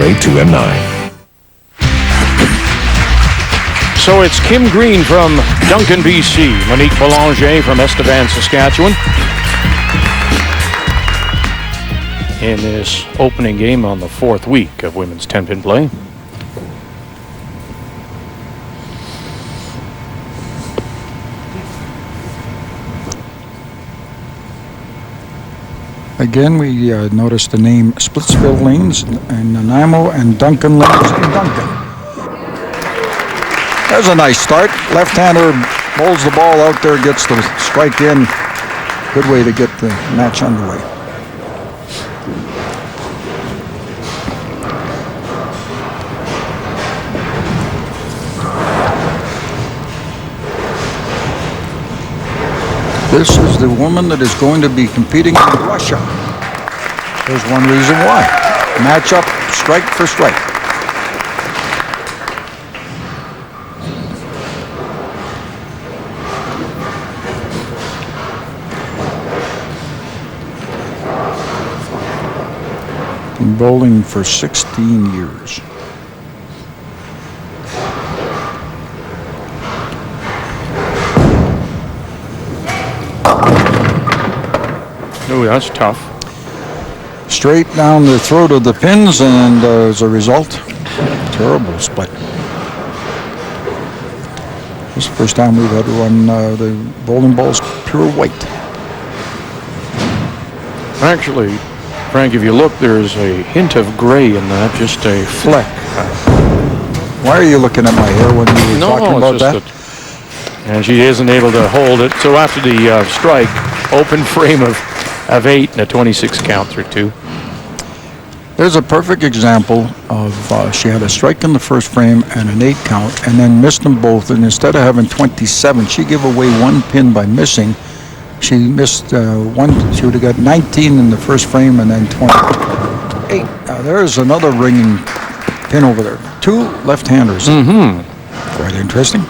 482M9. So it's Kim Green from Duncan, BC, Monique Belanger from Estevan, Saskatchewan, in this opening game on the 4th week of women's 10-pin play. Again, we noticed the name Splitsville Lanes and Nanaimo and Duncan Lanes in Duncan. There's a nice start. Left-hander bowls the ball out there, gets the strike in. Good way to get the match underway. This is the woman that is going to be competing in Russia. There's one reason why. Matchup, strike for strike. Been bowling for 16 years. Oh, that's tough. Straight down the throat of the pins, and as a result, terrible split. This is the first time we've had to run the bowling balls pure white. Actually, Frank, if you look, there's a hint of gray in that, just a fleck. Why are you looking at my hair when you were talking about that? And she isn't able to hold it. So after the strike, open frame of 8 and a 26 count through 2. There's a perfect example of she had a strike in the first frame and an 8 count, and then missed them both. And instead of having 27, she gave away 1 pin by missing. She missed one. She would have got 19 in the first frame and then 28. Now there's another ringing pin over there. 2 left-handers. Quite interesting.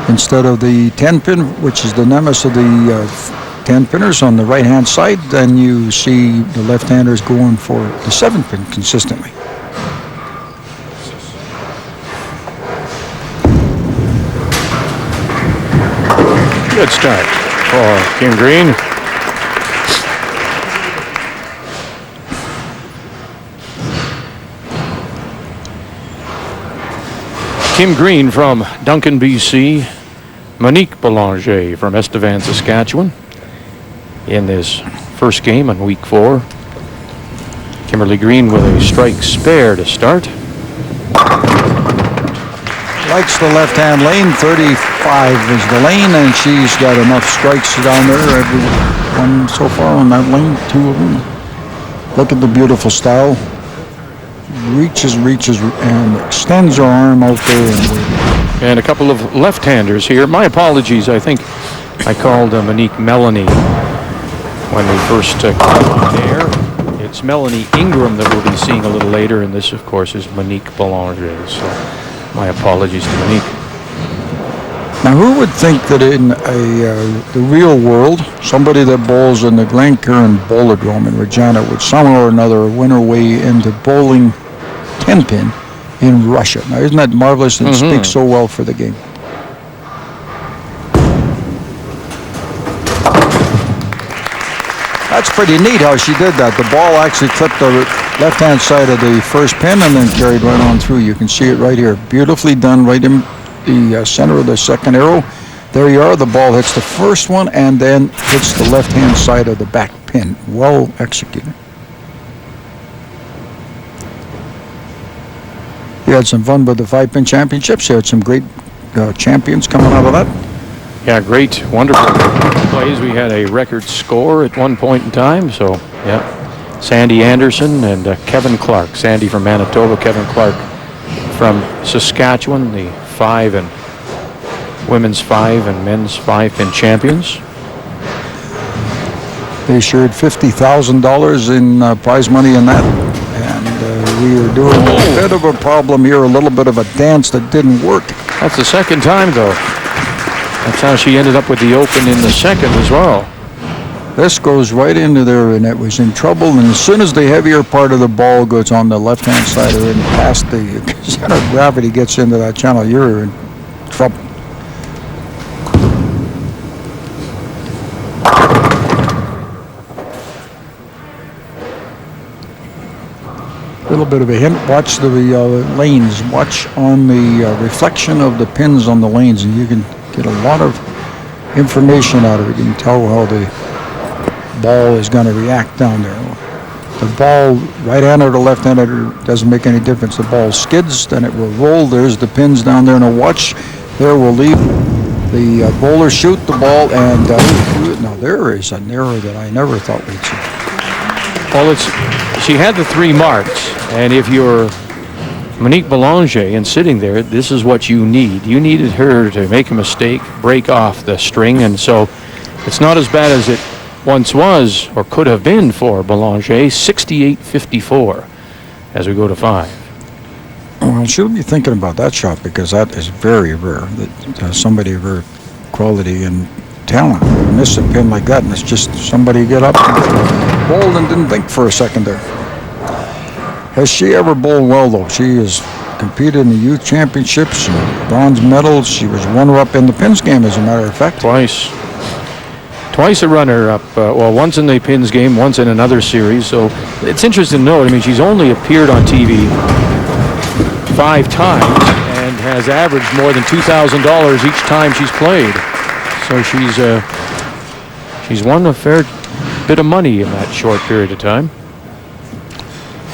Instead of the 10 pin, which is the nemesis of the 10 pinners on the right-hand side, then you see the left-handers going for the 7 pin consistently. Good start for Kim Green. Kim Green from Duncan, BC. Monique Belanger from Estevan, Saskatchewan, in this first game on week 4. Kimberley Green with a strike spare to start. Likes the left-hand lane. 35 is the lane, and she's got enough strikes down there. Everyone so far on that lane, 2 of them. Look at the beautiful style. Reaches, and extends her arm out there. And a couple of left-handers here. My apologies. I think I called Monique Melanie when we first came on air. It's Melanie Ingram that we'll be seeing a little later, and this, of course, is Monique Belanger. So my apologies to Monique. Now, who would think that in the real world, somebody that bowls in the Glencairn Bowlerdrome in Regina would somehow or another win her way into bowling 10-pin in Russia? Now, isn't that marvelous and speaks so well for the game? That's pretty neat how she did that. The ball actually clipped the left-hand side of the first pin and then carried right on through. You can see it right here. Beautifully done right in the center of the second arrow. There you are. The ball hits the first one and then hits the left-hand side of the back pin. Well executed. You had some fun with the 5-pin championships. You had some great champions coming out of that. Yeah, great, wonderful plays. We had a record score at one point in time. So, yeah, Sandy Anderson and Kevin Clark. Sandy from Manitoba, Kevin Clark from Saskatchewan, the women's 5 and men's 5-pin champions. They shared $50,000 in prize money in that. And we were doing a bit of a problem here, a little bit of a dance that didn't work. That's the second time, though. That's how she ended up with the open in the second as well. This goes right into there, and it was in trouble. And as soon as the heavier part of the ball goes on the left-hand side or in past the center of gravity gets into that channel, you're in trouble. A little bit of a hint, watch the lanes, watch on the reflection of the pins on the lanes, and you can get a lot of information out of it. You can tell how the ball is going to react down there. The ball, right-handed or left-handed, doesn't make any difference. The ball skids, then it will roll. There's the pins down there. Now watch, there will leave the bowler shoot the ball, and now there is an error that I never thought we'd see. Well, she had the 3 marks, and if you're Monique Belanger and sitting there, this is what you need. You needed her to make a mistake, break off the string, and so it's not as bad as it once was or could have been for Belanger. 68-54 as we go to 5. Well, she'll be thinking about that shot because that is very rare that somebody of her quality and talent would miss a pin like that, and it's just somebody get up and bowled and didn't think for a second there. Has she ever bowled well, though? She has competed in the youth championships and bronze medals. She was runner-up in the pins game, as a matter of fact. Twice a runner-up. Well, once in the pins game, once in another series. So it's interesting to note. I mean, she's only appeared on TV 5 times and has averaged more than $2,000 each time she's played. So she's won a fair bit of money in that short period of time.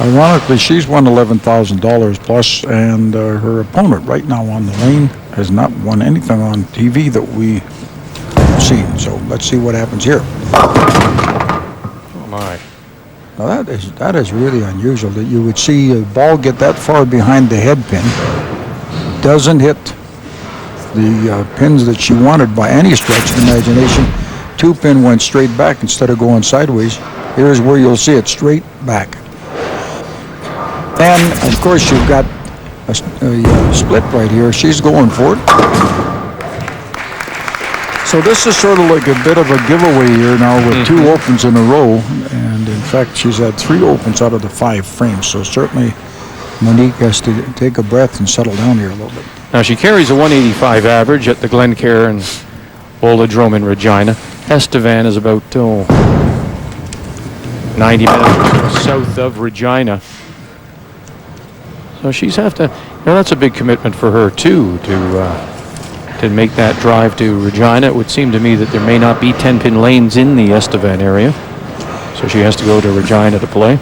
Ironically, she's won $11,000 plus, and her opponent right now on the lane has not won anything on TV that we have seen. So let's see what happens here. Oh my! Now that is really unusual that you would see a ball get that far behind the head pin, doesn't hit the pins that she wanted by any stretch of the imagination. 2 pin went straight back instead of going sideways. Here's where you'll see it straight back. And, of course, you've got a split right here. She's going for it. So this is sort of like a bit of a giveaway here now with 2 opens in a row. And, in fact, she's had 3 opens out of the 5 frames. So certainly Monique has to take a breath and settle down here a little bit. Now she carries a 185 average at the Glencairn Bowlodrome in Regina. Estevan is about 90 minutes south of Regina. So she's have to, that's a big commitment for her too, to make that drive to Regina. It would seem to me that there may not be 10-pin lanes in the Estevan area. So she has to go to Regina to play.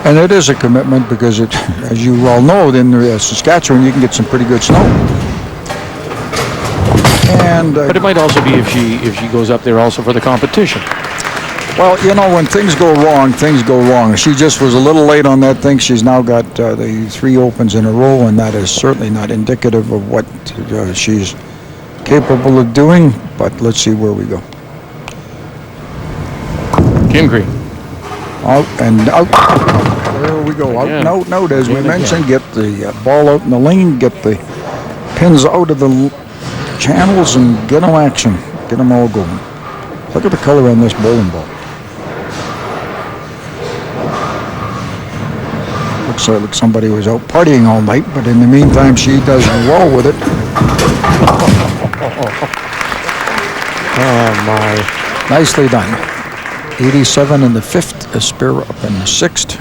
And it is a commitment because it, as you well know, in Saskatchewan you can get some pretty good snow. And but it might also be if she goes up there also for the competition. Well, you know, when things go wrong, things go wrong. She just was a little late on that thing. She's now got the 3 opens in a row, and that is certainly not indicative of what she's capable of doing. But let's see where we go. Kim Green. Out and out. There we go. Out and out and out. As we mentioned, get the ball out in the lane, get the pins out of the channels, and get them action. Get them all going. Look at the color on this bowling ball. Looks like somebody was out partying all night, but in the meantime, she does well with it. Oh, my. Nicely done. 87 in the 5th, Aspera up in the 6th.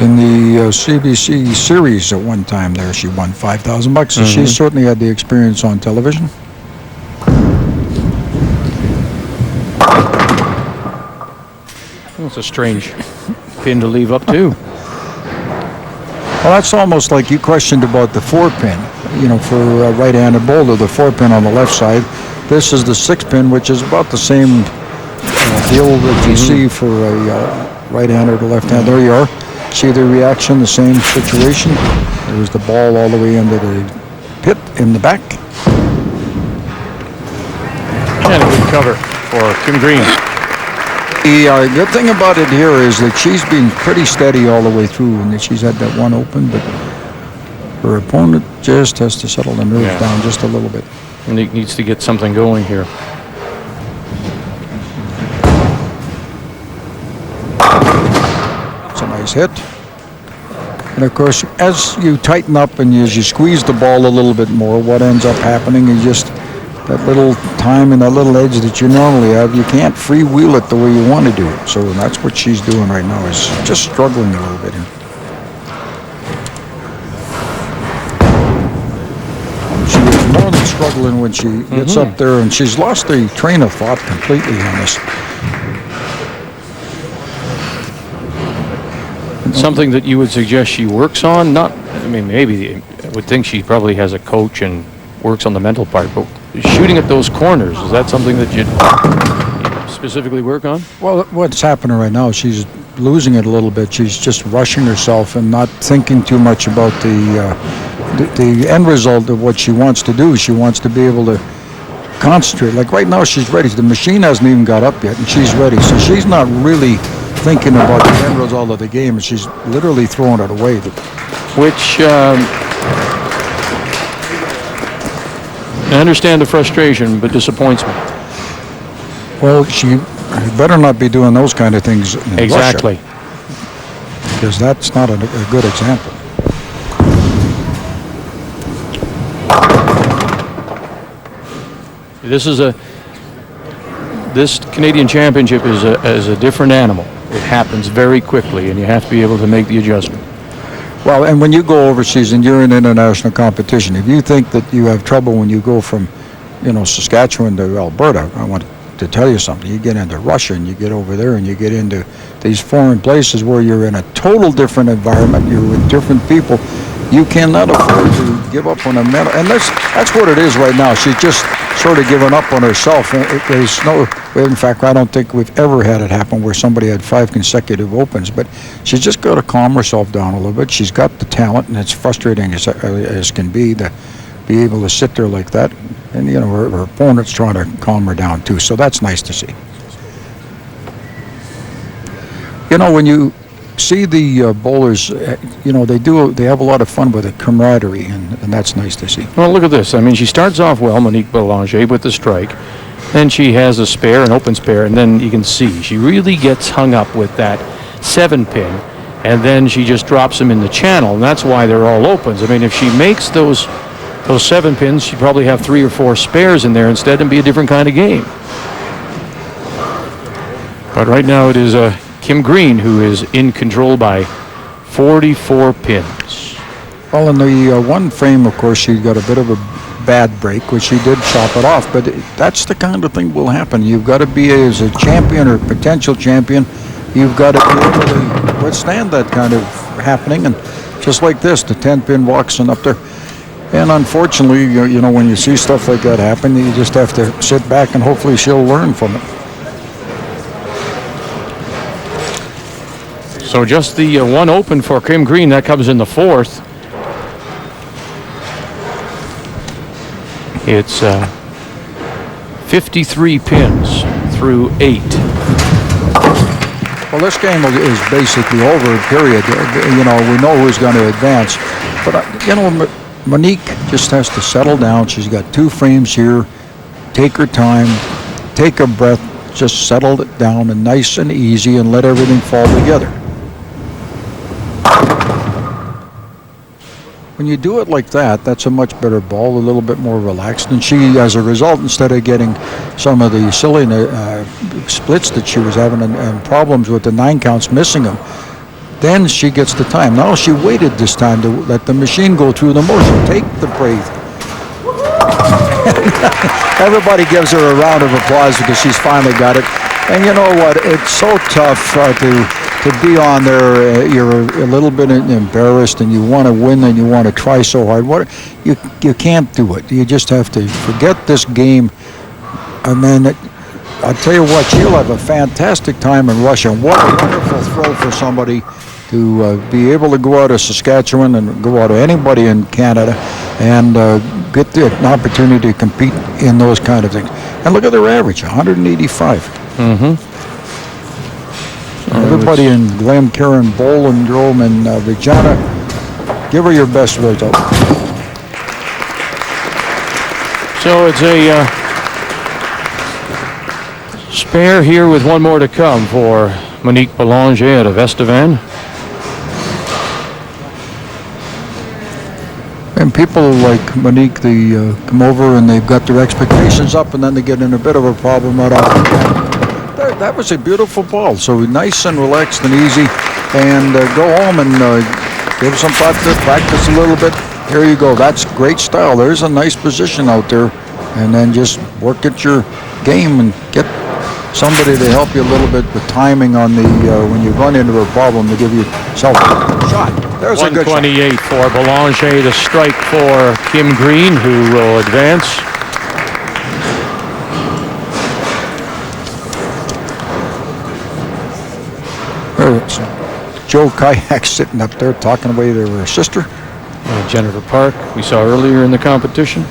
In the CBC series at one time there, she won $5,000, so she certainly had the experience on television. That's a strange pin to leave up too. Well, that's almost like you questioned about the 4-pin, you know, for a right-handed bowler, the 4-pin on the left side. This is the 6-pin, which is about the same deal that you see for a right-hander to left-hand. There you are. See the reaction, the same situation. There's the ball all the way into the pit in the back. And a good cover for Kim Green. The good thing about it here is that she's been pretty steady all the way through, and that she's had that 1 open, but Her opponent just has to settle the nerves down just a little bit. And he needs to get something going here. It's a nice hit. And of course, as you tighten up and as you squeeze the ball a little bit more, what ends up happening is just that little time and that little edge that you normally have, you can't freewheel it the way you want to do it. So that's what she's doing right now, is just struggling a little bit here. She is more than struggling when she gets up there, and she's lost the train of thought completely on this. Something that you would suggest she works on? Not, I mean, maybe I would think she probably has a coach and works on the mental part, but shooting at those corners, is that something that you'd specifically work on? Well, what's happening right now, she's losing it a little bit. She's just rushing herself and not thinking too much about the end result of what she wants to do. She wants to be able to concentrate. Like right now, she's ready. The machine hasn't even got up yet, and she's ready. So she's not really thinking about the end result of the game. She's literally throwing it away. Which, I understand the frustration, but disappoints me. Well, she better not be doing those kind of things in Exactly. Russia, because that's not a good example. This Canadian Championship is a different animal. It happens very quickly, and you have to be able to make the adjustment. Well, and when you go overseas and you're in international competition, if you think that you have trouble when you go from, Saskatchewan to Alberta, I want to tell you something. You get into Russia and you get over there and you get into these foreign places where you're in a total different environment, you're with different people. You cannot afford to give up on a medal. And that's what it is right now. She's just sort of given up on herself. There's no, in fact, I don't think we've ever had it happen where somebody had 5 consecutive opens, but she's just got to calm herself down a little bit. She's got the talent, and it's frustrating as can be to be able to sit there like that. And, her opponent's trying to calm her down, too, so that's nice to see. When you see the bowlers, they have a lot of fun with the camaraderie, and that's nice to see. Well, look at this. I mean, she starts off well, Monique Belanger, with the strike. Then she has a spare, an open spare, and then you can see she really gets hung up with that 7-pin, and then she just drops them in the channel, and that's why they're all opens. I mean, if she makes those 7 pins, she'd probably have 3 or 4 spares in there instead and be a different kind of game. But right now it is Kim Green who is in control by 44 pins. Well, in the one frame, of course, she got a bit of a bad break, which she did chop it off, but that's the kind of thing will happen. You've got to be, as a champion or potential champion, you've got to be able to withstand that kind of happening. And just like this, the 10-pin walks in up there. And unfortunately, when you see stuff like that happen, you just have to sit back and hopefully she'll learn from it. So just the one open for Kim Green. That comes in the 4th. It's 53 pins through 8. Well, this game is basically over, period. We know who's going to advance. But, Monique just has to settle down. She's got 2 frames here. Take her time. Take a breath. Just settle it down and nice and easy and let everything fall together. When you do it like that, that's a much better ball, a little bit more relaxed. And she, as a result, instead of getting some of the silly splits that she was having and problems with the 9 counts, missing them, then she gets the time. Now she waited this time to let the machine go through the motion. Take the breath. Everybody gives her a round of applause because she's finally got it. And you know what? It's so tough to be on there. You're a little bit embarrassed and you want to win and you want to try so hard. You can't do it. You just have to forget this game. And then I'll tell you what, she'll have a fantastic time in Russia. What a wonderful thrill for somebody to be able to go out of Saskatchewan and go out of anybody in Canada and get an opportunity to compete in those kind of things. And look at their average, 185. Mm-hmm. Everybody in Glen, Karen, Bolandrome, and Regina Give her your best result. So it's a spare here with one more to come for Monique Belanger out of Estevan. And people like Monique, they come over and they've got their expectations up, and then they get in a bit of a problem right off the bat. That was a beautiful ball. So nice and relaxed and easy. And go home and give some thought to it, practice a little bit. Here you go. That's great style. There's a nice position out there. And then just work at your game and get somebody to help you a little bit with timing on the when you run into a problem to give yourself a shot. There's a good shot. 128 for Belanger to strike for Kim Green, who will advance. There's Joe Kayak sitting up there talking away to her sister. Jennifer Park, we saw earlier in the competition.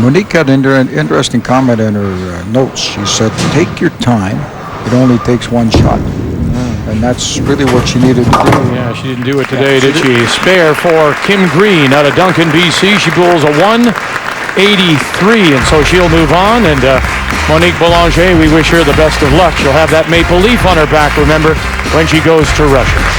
Monique had an interesting comment in her notes. She said, take your time. It only takes one shot. And that's really what she needed to do. Yeah, she didn't do it today, did she? Spare for Kim Green out of Duncan, BC. She bowls a 183, and so she'll move on. And Monique Belanger, we wish her the best of luck. She'll have that maple leaf on her back, remember, when she goes to Russia.